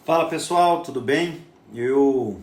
Fala pessoal, tudo bem? Eu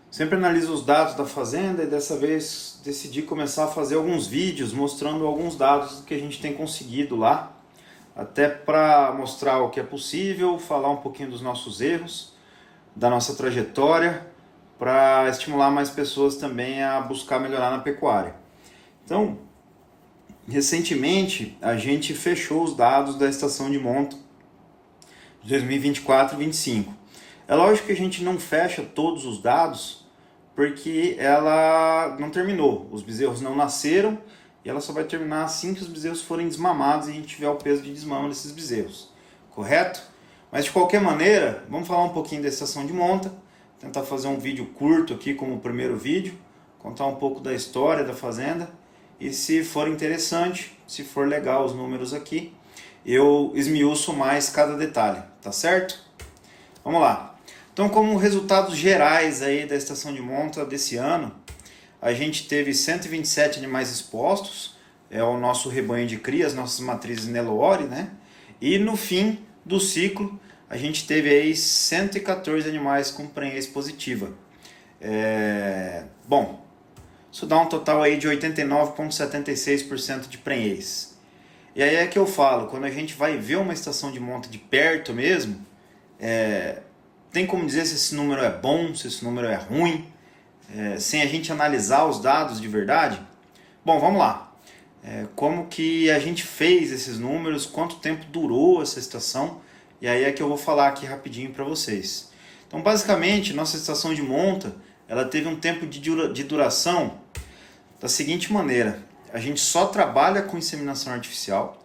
sempre analiso os dados da fazenda e dessa vez decidi começar a fazer alguns vídeos mostrando alguns dados que a gente tem conseguido lá, até para mostrar o que é possível, falar um pouquinho dos nossos erros, da nossa trajetória, para estimular mais pessoas também a buscar melhorar na pecuária. Então, recentemente a gente fechou os dados da estação de monta de 2024 e 2025. É lógico que a gente não fecha todos os dados porque ela não terminou, os bezerros não nasceram e ela só vai terminar assim que os bezerros forem desmamados e a gente tiver o peso de desmama desses bezerros, correto? Mas de qualquer maneira, vamos falar um pouquinho da estação de monta, tentar fazer um vídeo curto aqui como o primeiro vídeo, contar um pouco da história da fazenda e se for interessante, se for legal os números aqui, eu esmiuço mais cada detalhe, tá certo? Vamos lá. Então, como resultados gerais aí da estação de monta desse ano, a gente teve 127 animais expostos, é o nosso rebanho de cria, as nossas matrizes Nelore, né? E no fim do ciclo, a gente teve aí 114 animais com prenhez positiva. Bom, isso dá um total aí de 89,76% de prenhez. E aí é que eu falo, quando a gente vai ver uma estação de monta de perto mesmo, tem como dizer se esse número é bom, se esse número é ruim, sem a gente analisar os dados de verdade? Bom, vamos lá. Como que a gente fez esses números, quanto tempo durou essa estação, e aí é que eu vou falar aqui rapidinho para vocês. Então, basicamente, nossa estação de monta, ela teve um tempo de duração da seguinte maneira. A gente só trabalha com inseminação artificial.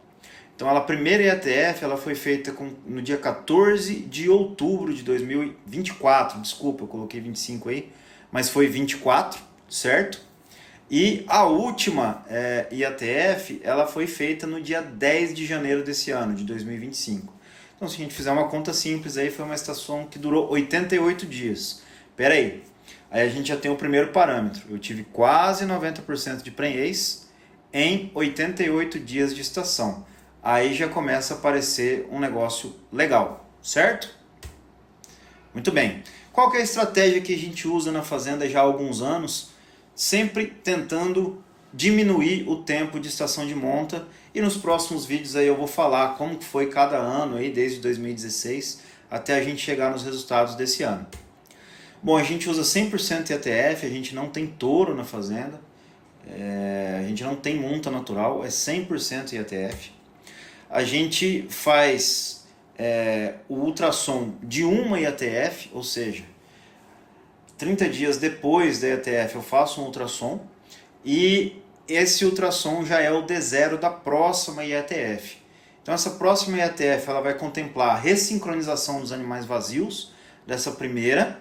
Então, a primeira IATF ela foi feita no dia 14 de outubro de 2024. Desculpa, eu coloquei 25 aí, mas foi 24, certo? E a última IATF ela foi feita no dia 10 de janeiro desse ano, de 2025. Então, se a gente fizer uma conta simples, aí foi uma estação que durou 88 dias. Pera aí, a gente já tem o primeiro parâmetro. Eu tive quase 90% de prenhez em 88 dias de estação. Aí já começa a aparecer um negócio legal, certo? Muito bem. Qual que é a estratégia que a gente usa na fazenda já há alguns anos? Sempre tentando diminuir o tempo de estação de monta, e nos próximos vídeos aí eu vou falar como foi cada ano aí desde 2016 até a gente chegar nos resultados desse ano. Bom, a gente usa 100% IATF, a gente não tem touro na fazenda. A gente não tem monta natural, é 100% IATF. A gente faz o ultrassom de uma IATF, ou seja, 30 dias depois da IATF eu faço um ultrassom e esse ultrassom já é o D0 da próxima IATF. Então essa próxima IATF ela vai contemplar a ressincronização dos animais vazios dessa primeira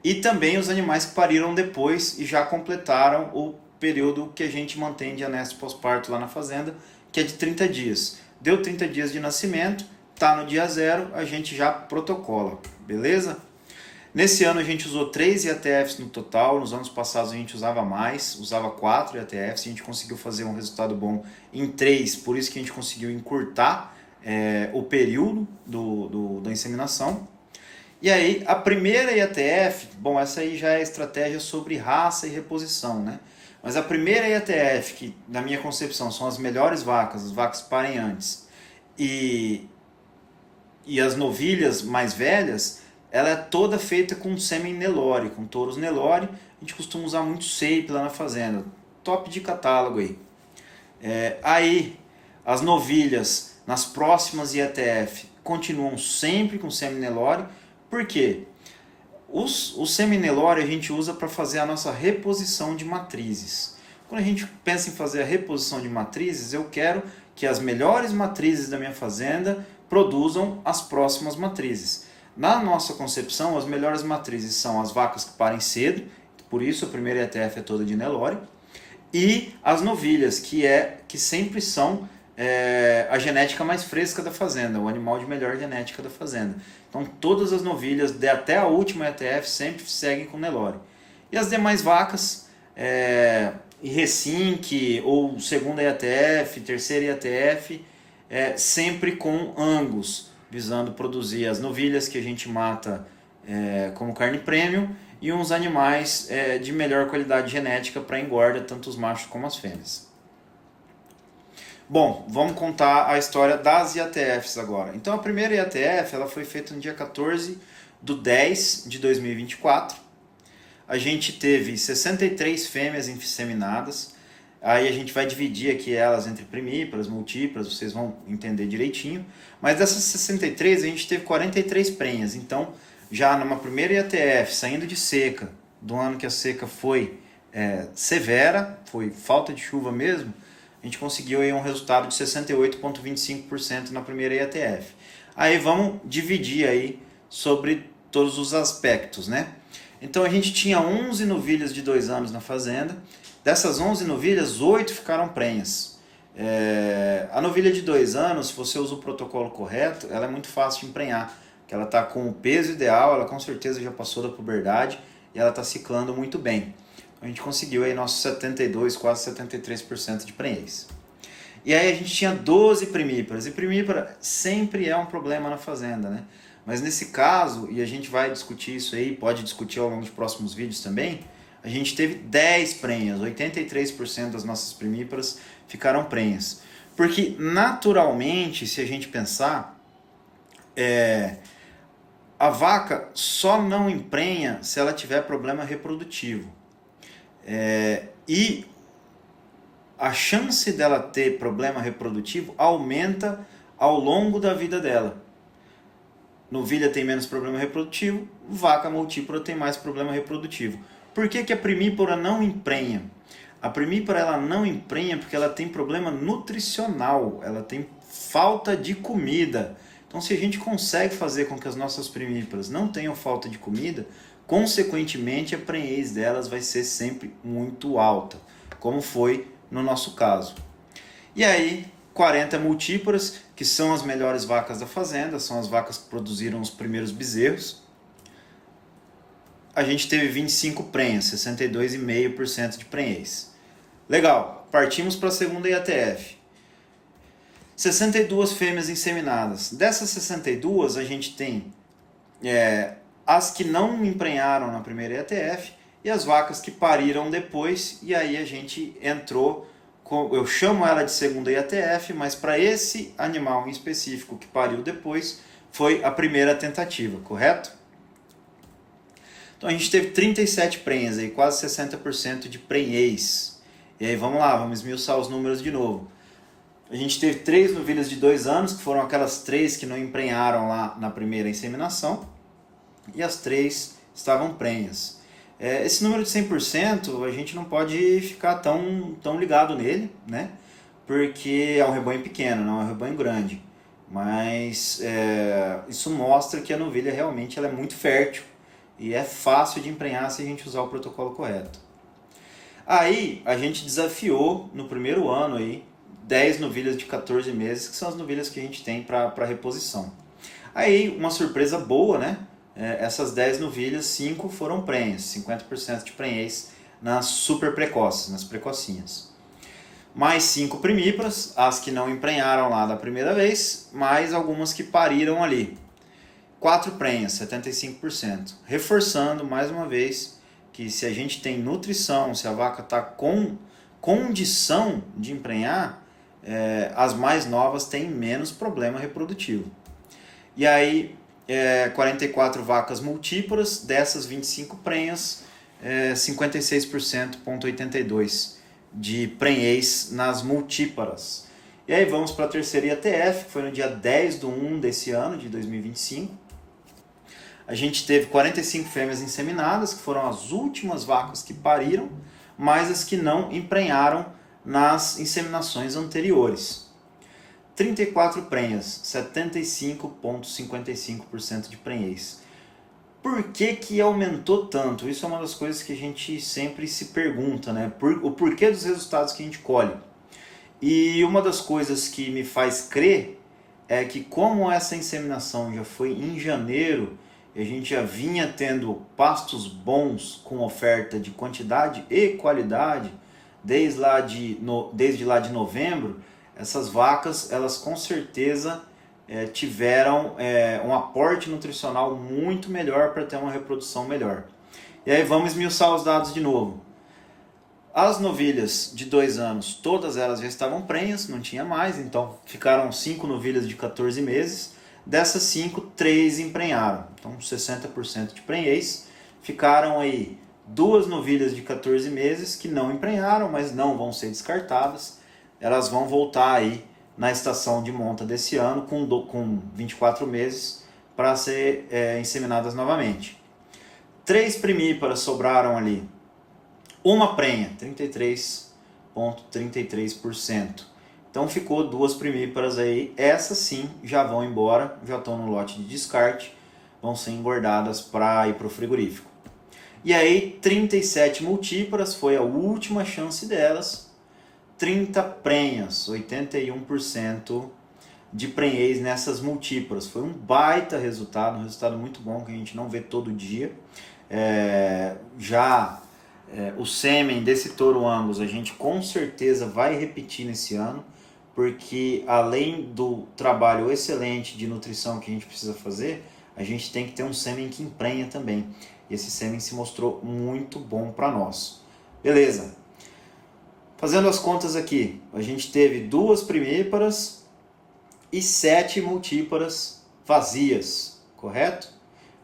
e também os animais que pariram depois e já completaram o período que a gente mantém de anestese pós-parto lá na fazenda, que é de 30 dias. Deu 30 dias de nascimento, tá no dia 0, a gente já protocola, beleza? Nesse ano a gente usou 3 IATFs no total, nos anos passados a gente usava mais, usava 4 IATFs, a gente conseguiu fazer um resultado bom em 3, por isso que a gente conseguiu encurtar o período da inseminação. E aí, a primeira IATF, bom, essa aí já é estratégia sobre raça e reposição, né? Mas a primeira IATF, que na minha concepção são as melhores vacas, as vacas que parem antes, e as novilhas mais velhas, ela é toda feita com sêmen Nelore, com touros Nelore. A gente costuma usar muito SEIP lá na fazenda, top de catálogo aí. Aí, as novilhas nas próximas IATF continuam sempre com sêmen Nelore. Por quê? O semi-Nelore a gente usa para fazer a nossa reposição de matrizes. Quando a gente pensa em fazer a reposição de matrizes, eu quero que as melhores matrizes da minha fazenda produzam as próximas matrizes. Na nossa concepção, as melhores matrizes são as vacas que parem cedo, por isso a primeira IATF é toda de Nelore, e as novilhas, que sempre são a genética mais fresca da fazenda, o animal de melhor genética da fazenda. Então todas as novilhas, até a última IATF, sempre seguem com Nelore. E as demais vacas, Resync ou segunda IATF, terceira IATF, sempre com Angus. visando produzir as novilhas que a gente mata como carne premium e uns animais de melhor qualidade genética para engorda, tanto os machos como as fêmeas. Bom, vamos contar a história das IATFs agora. Então a primeira IATF ela foi feita no dia 14/10/2024. A gente teve 63 fêmeas inseminadas. Aí a gente vai dividir aqui elas entre primíparas, multíparas, vocês vão entender direitinho. Mas dessas 63 a gente teve 43 prenhas. Então já numa primeira IATF, saindo de seca, do ano que a seca foi severa, foi falta de chuva mesmo, a gente conseguiu aí um resultado de 68,25% na primeira IATF. Aí vamos dividir aí sobre todos os aspectos, né? Então a gente tinha 11 novilhas de 2 anos na fazenda. Dessas 11 novilhas, 8 ficaram prenhas. A novilha de 2 anos, se você usa o protocolo correto, ela é muito fácil de emprenhar. Que ela está com o peso ideal, ela com certeza já passou da puberdade e ela está ciclando muito bem. A gente conseguiu aí nossos 72, quase 73% de prenhez. E aí a gente tinha 12 primíparas. E primípara sempre é um problema na fazenda, né? Mas nesse caso, e a gente vai discutir isso aí, pode discutir ao longo de próximos vídeos também, a gente teve 10 prenhas, 83% das nossas primíparas ficaram prenhas. Porque naturalmente, se a gente pensar, a vaca só não emprenha se ela tiver problema reprodutivo. E a chance dela ter problema reprodutivo aumenta ao longo da vida dela. Novilha tem menos problema reprodutivo, vaca multípara tem mais problema reprodutivo. Por que a primípara não emprenha? A primípara ela não emprenha porque ela tem problema nutricional, ela tem falta de comida. Então se a gente consegue fazer com que as nossas primíparas não tenham falta de comida, consequentemente a prenhez delas vai ser sempre muito alta, como foi no nosso caso. E aí 40 multíparas, que são as melhores vacas da fazenda, são as vacas que produziram os primeiros bezerros. A gente teve 25 prenhas, 62,5% de prenhez. Legal, partimos para a segunda IATF. 62 fêmeas inseminadas. Dessas 62, a gente tem as que não emprenharam na primeira IATF e as vacas que pariram depois, e aí a gente entrou, eu chamo ela de segunda IATF, mas para esse animal em específico que pariu depois, foi a primeira tentativa, correto? Então a gente teve 37 prenhas, aí, quase 60% de prenhez. E aí vamos lá, vamos esmiuçar os números de novo. A gente teve 3 novilhas de 2 anos, que foram aquelas 3 que não emprenharam lá na primeira inseminação, e as 3 estavam prenhas. Esse número de 100% a gente não pode ficar tão ligado nele, né? Porque é um rebanho pequeno, não é um rebanho grande. Mas isso mostra que a novilha realmente ela é muito fértil e é fácil de emprenhar se a gente usar o protocolo correto. Aí a gente desafiou no primeiro ano aí 10 novilhas de 14 meses, que são as novilhas que a gente tem para reposição. Aí uma surpresa boa, né? Essas 10 novilhas, 5 foram prenhas, 50% de prenhez nas super precoces, nas precocinhas. Mais 5 primíparas, as que não emprenharam lá da primeira vez, mais algumas que pariram ali. 4 prenhas, 75%. Reforçando mais uma vez que se a gente tem nutrição, se a vaca está com condição de emprenhar, as mais novas têm menos problema reprodutivo. E aí 44 vacas multíparas, dessas 25 prenhas, 56,82% de prenhez nas multíparas. E aí vamos para a terceira IATF, que foi no dia 10/1 desse ano, de 2025. A gente teve 45 fêmeas inseminadas, que foram as últimas vacas que pariram, mais as que não emprenharam nas inseminações anteriores. 34 prenhas, 75,55% de prenhez. Por que aumentou tanto? Isso é uma das coisas que a gente sempre se pergunta, né? O porquê dos resultados que a gente colhe. E uma das coisas que me faz crer é que como essa inseminação já foi em janeiro, e a gente já vinha tendo pastos bons com oferta de quantidade e qualidade, desde lá de novembro, essas vacas, elas com certeza tiveram um aporte nutricional muito melhor para ter uma reprodução melhor. E aí vamos esmiuçar os dados de novo. As novilhas de 2 anos, todas elas já estavam prenhas, não tinha mais, então ficaram 5 novilhas de 14 meses. Dessas 5, 3 emprenharam, então 60% de prenhez. Ficaram aí 2 novilhas de 14 meses que não emprenharam, mas não vão ser descartadas. Elas vão voltar aí na estação de monta desse ano com 24 meses para ser inseminadas novamente. 3 primíparas sobraram ali. Uma prenha, 33,33%. Então ficou 2 primíparas aí. Essas sim já vão embora, já estão no lote de descarte, vão ser engordadas para ir para o frigorífico. E aí 37 multíparas, foi a última chance delas. 30 prenhas, 81% de prenhez nessas multíparas. Foi um baita resultado, um resultado muito bom que a gente não vê todo dia. O sêmen desse touro Angus a gente com certeza vai repetir nesse ano, porque além do trabalho excelente de nutrição que a gente precisa fazer, a gente tem que ter um sêmen que emprenha também. E esse sêmen se mostrou muito bom para nós. Beleza. Fazendo as contas aqui, a gente teve 2 primíparas e 7 multíparas vazias, correto?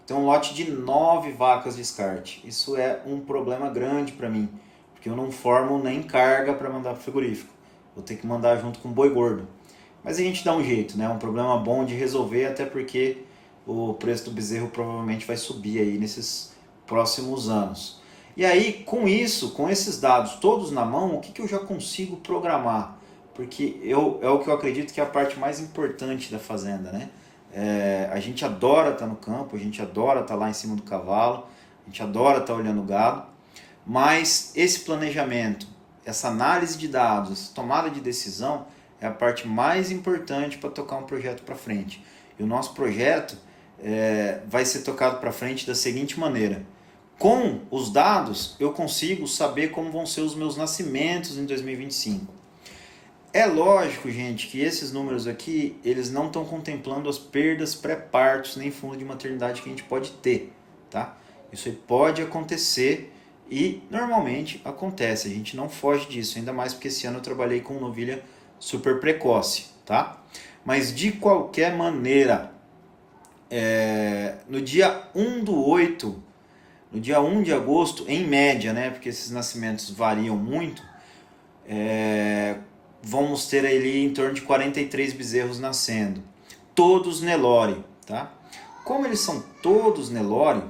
Então um lote de 9 vacas de descarte. Isso é um problema grande para mim, porque eu não formo nem carga para mandar para o frigorífico. Vou ter que mandar junto com boi gordo. Mas a gente dá um jeito, né? É um problema bom de resolver, até porque o preço do bezerro provavelmente vai subir aí nesses próximos anos. E aí, com isso, com esses dados todos na mão, o que eu já consigo programar? Porque é o que eu acredito que é a parte mais importante da fazenda, né? A gente adora estar no campo, a gente adora estar lá em cima do cavalo, a gente adora estar olhando o gado, mas esse planejamento, essa análise de dados, essa tomada de decisão é a parte mais importante para tocar um projeto para frente. E o nosso projeto vai ser tocado para frente da seguinte maneira: com os dados eu consigo saber como vão ser os meus nascimentos em 2025. É lógico, gente, que esses números aqui, eles não estão contemplando as perdas pré-partos nem fundo de maternidade que a gente pode ter, tá? Isso aí pode acontecer e normalmente acontece, a gente não foge disso, ainda mais porque esse ano eu trabalhei com novilha super precoce, tá? Mas de qualquer maneira, no dia 1/8, no dia 1 de agosto, em média, né, porque esses nascimentos variam muito, vamos ter ali em torno de 43 bezerros nascendo, todos Nelore, tá? Como eles são todos Nelore,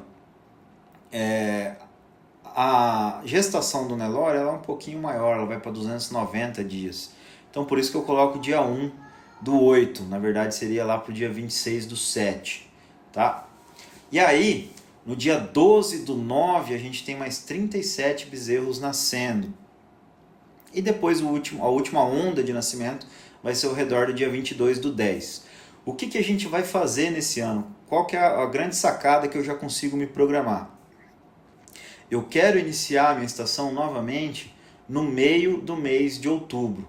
a gestação do Nelore ela é um pouquinho maior, ela vai para 290 dias. Então por isso que eu coloco dia 1/8, na verdade seria lá para o dia 26/7, tá? E aí, no dia 12/9, a gente tem mais 37 bezerros nascendo. E depois a última onda de nascimento vai ser ao redor do dia 22/10. O que a gente vai fazer nesse ano? Qual que é a grande sacada que eu já consigo me programar? Eu quero iniciar a minha estação novamente no meio do mês de outubro.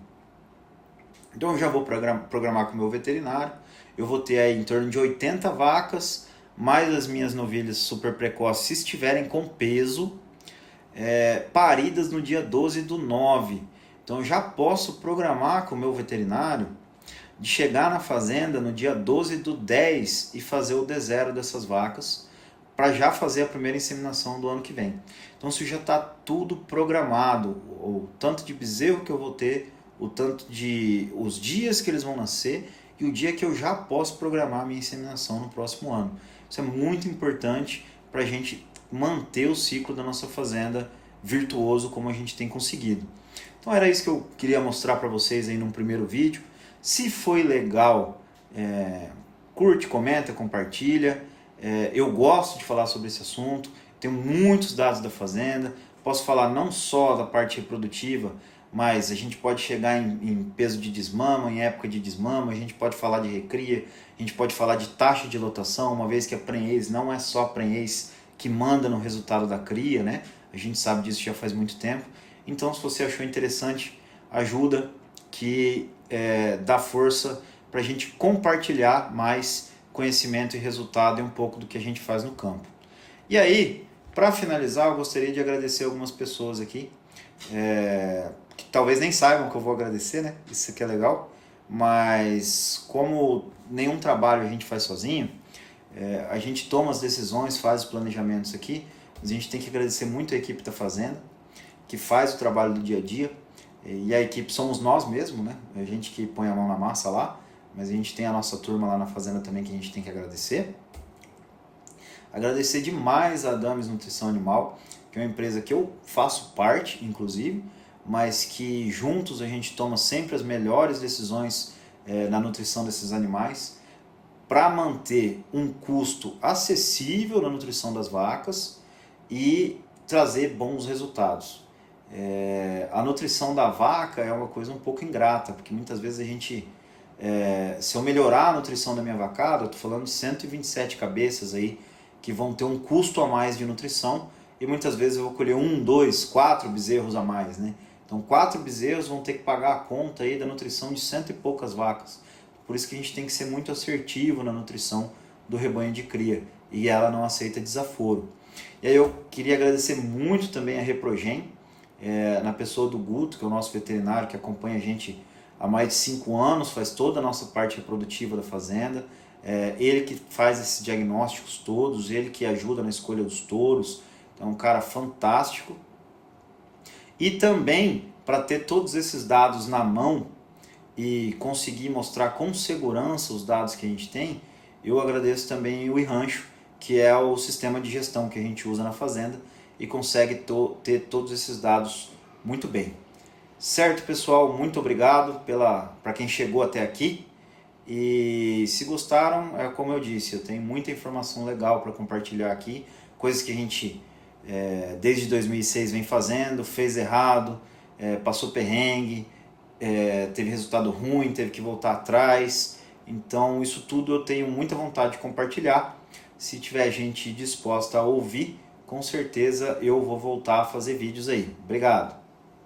Então eu já vou programar com o meu veterinário, eu vou ter aí em torno de 80 vacas, mais as minhas novilhas super precoces, se estiverem com peso, paridas no dia 12/9. Então eu já posso programar com o meu veterinário de chegar na fazenda no dia 12/10 e fazer o D0 dessas vacas, para já fazer a primeira inseminação do ano que vem. Então isso já está tudo programado, o tanto de bezerro que eu vou ter, os dias que eles vão nascer e o dia que eu já posso programar a minha inseminação no próximo ano. Isso é muito importante para a gente manter o ciclo da nossa fazenda virtuoso como a gente tem conseguido. Então era isso que eu queria mostrar para vocês aí num primeiro vídeo. Se foi legal, curte, comenta, compartilha. Eu gosto de falar sobre esse assunto, tenho muitos dados da fazenda, posso falar não só da parte reprodutiva, mas a gente pode chegar em peso de desmama, em época de desmama, a gente pode falar de recria, a gente pode falar de taxa de lotação, uma vez que a prenhez não é só a prenhez que manda no resultado da cria, né? A gente sabe disso já faz muito tempo. Então, se você achou interessante, ajuda, que dá força para a gente compartilhar mais conhecimento e resultado e um pouco do que a gente faz no campo. E aí, para finalizar, eu gostaria de agradecer algumas pessoas aqui, que talvez nem saibam que eu vou agradecer, né? Isso aqui é legal, mas como nenhum trabalho a gente faz sozinho, a gente toma as decisões, faz os planejamentos aqui, mas a gente tem que agradecer muito a equipe da Fazenda, que faz o trabalho do dia a dia, e a equipe somos nós mesmos, né? A gente que põe a mão na massa lá, mas a gente tem a nossa turma lá na Fazenda também que a gente tem que agradecer. Agradecer demais a Adams Nutrição Animal, que é uma empresa que eu faço parte, inclusive, mas que juntos a gente toma sempre as melhores decisões na nutrição desses animais, para manter um custo acessível na nutrição das vacas e trazer bons resultados. A nutrição da vaca é uma coisa um pouco ingrata, porque muitas vezes a gente, se eu melhorar a nutrição da minha vacada, eu estou falando de 127 cabeças aí, que vão ter um custo a mais de nutrição, e muitas vezes eu vou colher 1, 2, 4 bezerros a mais, né? Então 4 bezerros vão ter que pagar a conta aí da nutrição de 100 e poucas vacas. Por isso que a gente tem que ser muito assertivo na nutrição do rebanho de cria, e ela não aceita desaforo. E aí eu queria agradecer muito também a Reprogen, na pessoa do Guto, que é o nosso veterinário que acompanha a gente há mais de 5 anos, faz toda a nossa parte reprodutiva da fazenda. Ele que faz esses diagnósticos todos, ele que ajuda na escolha dos touros, então é um cara fantástico. E também, para ter todos esses dados na mão e conseguir mostrar com segurança os dados que a gente tem, eu agradeço também o iRancho, que é o sistema de gestão que a gente usa na fazenda e consegue ter todos esses dados muito bem. Certo, pessoal? Muito obrigado para quem chegou até aqui. E se gostaram, como eu disse, eu tenho muita informação legal para compartilhar aqui, coisas que a gente desde 2006 vem fazendo, fez errado, passou perrengue, teve resultado ruim, teve que voltar atrás. Então isso tudo eu tenho muita vontade de compartilhar. Se tiver gente disposta a ouvir, com certeza eu vou voltar a fazer vídeos aí. Obrigado!